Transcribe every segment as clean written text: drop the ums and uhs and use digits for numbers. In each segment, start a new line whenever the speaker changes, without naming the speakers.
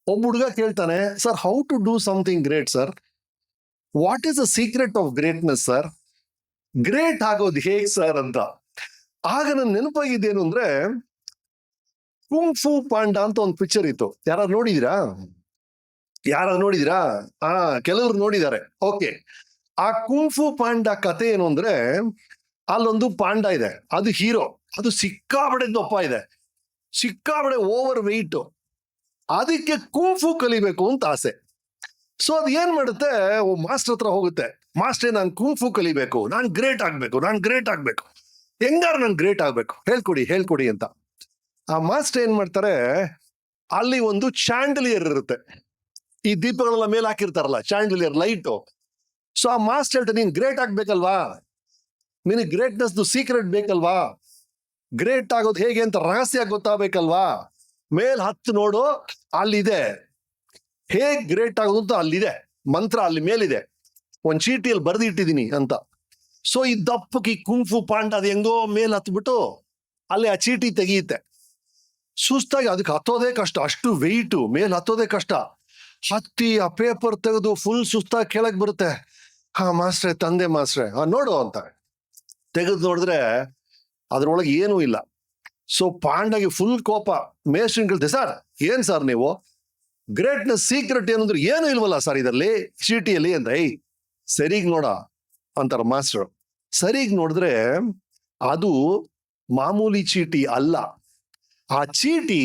ಒಬ್ಬ ಹುಡುಗ ಕೇಳ್ತಾನೆ, sir how to do something great sir, what is the secret of greatness sir, great ಆಗೋದು ಹೇಗ್ ಸರ್ ಅಂತ. ಆಗ ನನ್ ನೆನಪಾಗಿದ್ದೇನು ಅಂದ್ರೆ, ಕುಂಗ್ ಫು ಪಾಂಡ ಅಂತ ಒಂದು ಪಿಕ್ಚರ್ ಇತ್ತು. ಯಾರು ನೋಡಿದಿರಾ? ಆ, ಕೆಲವರು ನೋಡಿದ್ದಾರೆ. ಓಕೆ, ಆ ಕುಂಗ್ ಫು ಪಾಂಡ ಕತೆ ಏನು ಅಂದ್ರೆ, ಅಲ್ಲೊಂದು ಪಾಂಡ ಇದೆ, ಅದು ಹೀರೋ, ಅದು ಸಿಕ್ಕಾಬಡೆ ದಪ್ಪ ಇದೆ, ಸಿಕ್ಕಾಬಡೆ ಓವರ್ ವೆಯ್ಟ್. ಅದಕ್ಕೆ ಕುಂಫು ಕಲಿಬೇಕು ಅಂತ ಆಸೆ. ಸೊ ಅದು ಏನ್ ಮಾಡುತ್ತೆ, ಮಾಸ್ಟರ್ ಹತ್ರ ಹೋಗುತ್ತೆ, ಮಾಸ್ಟರ್ ನಾನು ಕುಂಫು ಕಲಿಬೇಕು, ನಾನು ಗ್ರೇಟ್ ಆಗ್ಬೇಕು, ಹೆಂಗಾರು ನಾನು ಗ್ರೇಟ್ ಆಗ್ಬೇಕು, ಹೇಳ್ಕೊಡಿ ಅಂತ. ಆ ಮಾಸ್ಟರ್ ಏನ್ ಮಾಡ್ತಾರೆ, ಅಲ್ಲಿ ಒಂದು ಚಾಂಡಲಿಯರ್ ಇರುತ್ತೆ, ಈ ದೀಪಗಳೆಲ್ಲ ಮೇಲೆ ಹಾಕಿರ್ತಾರಲ್ಲ, ಚಾಂಡಲಿಯರ್ ಲೈಟ್. ಸೊ ಆ ಮಾಸ್ಟರ್ ಹೇಳ್ತಾರೆ, ನೀನ್ ಗ್ರೇಟ್ ಆಗ್ಬೇಕಲ್ವಾ, ನಿನಗೆ ಗ್ರೇಟ್ನೆಸ್ ಸೀಕ್ರೆಟ್ ಬೇಕಲ್ವಾ, ಗ್ರೇಟ್ ಆಗೋದು ಹೇಗೆ ಅಂತ ರಹಸ್ಯ ಗೊತ್ತಾಗಬೇಕಲ್ವಾ, ಮೇಲ್ ಹತ್ತು ನೋಡು, ಅಲ್ಲಿದೆ, ಹೇಗ್ ಗ್ರೇಟ್ ಆಗೋದು ಅಂತ ಅಲ್ಲಿದೆ ಮಂತ್ರ, ಅಲ್ಲಿ ಮೇಲಿದೆ, ಒಂದ್ ಚೀಟಿಯಲ್ಲಿ ಬರ್ದಿಟ್ಟಿದೀನಿ ಅಂತ. ಸೊ ಈ ದಪ್ಪಕ್ಕೆ ಕುಂಫು ಪಾಂಡ ಅದು ಹೆಂಗೋ ಮೇಲ್ ಹತ್ಬಿಟ್ಟು ಅಲ್ಲಿ ಆ ಚೀಟಿ ತೆಗೆಯುತ್ತೆ. ಸುಸ್ತಾಗಿ ಅದಕ್ಕೆ ಹತ್ತೋದೇ ಕಷ್ಟ, ಅಷ್ಟು ವೆಯ್ಟು, ಮೇಲ್ ಹತ್ತೋದೇ ಕಷ್ಟ. ಹತ್ತಿ ಆ ಪೇಪರ್ ತೆಗೆದು ಫುಲ್ ಸುಸ್ತಾಗಿ ಕೆಳಗೆ ಬರುತ್ತೆ. ಹಾ ಮಾಸ್ಟ್ರೆ, ತಂದೆ ಮಾಸ್ಟ್ರೆ, ನೋಡು ಅಂತ ತೆಗೆದು ನೋಡಿದ್ರೆ ಅದ್ರೊಳಗೆ ಏನೂ ಇಲ್ಲ. ಸೊ ಪಾಂಡಗೆ ಫುಲ್ ಕೋಪ. ಮೇಸ್ಟ್ರನ್ ಕೇಳ್ತೆ, ಸರ್ ಏನ್ ಸರ್ ನೀವು, ಗ್ರೇಟ್ನೆಸ್ ಸೀಕ್ರೆಟ್ ಏನಂದ್ರೆ ಏನು ಇಲ್ವಲ್ಲ ಸರ್ ಇದರಲ್ಲಿ ಚೀಟಿಯಲ್ಲಿ ಅಂತ. ಸರಿಗ್ ನೋಡ ಅಂತಾರ ಮಾಸ್ಟರ್. ಸರಿಗ್ ನೋಡಿದ್ರೆ ಅದು ಮಾಮೂಲಿ ಚೀಟಿ ಅಲ್ಲ, ಆ ಚೀಟಿ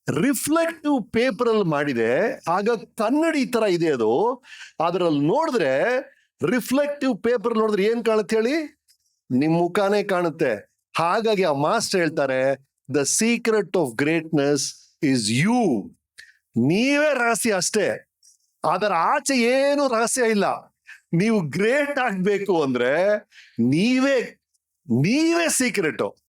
ರಿಫ್ಲೆಕ್ಟಿವ್ ಪೇಪರ್ ಅಲ್ಲಿ ಮಾಡಿದೆ. ಆಗ ಕನ್ನಡಿ ತರ ಇದೆ ಅದು. ಅದರಲ್ಲಿ ನೋಡಿದ್ರೆ, ರಿಫ್ಲೆಕ್ಟಿವ್ ಪೇಪರ್ ನೋಡಿದ್ರೆ ಏನ್ ಕಾಣುತ್ತೆ ಹೇಳಿ, ನಿಮ್ ಮುಖಾನೇ ಕಾಣುತ್ತೆ. ಹಾಗಾಗಿ ಆ ಮಾಸ್ಟರ್ ಹೇಳ್ತಾರೆ, the secret of greatness is you. ನೀವೇ ರಹಸ್ಯ ಅಷ್ಟೇ, ಅದರ ಆಚೆ ಏನು ರಹಸ್ಯ ಇಲ್ಲ. ನೀವು ಗ್ರೇಟ್ ಆಗ್ಬೇಕು ಅಂದ್ರೆ ನೀವೇ ಸೀಕ್ರೆಟ್.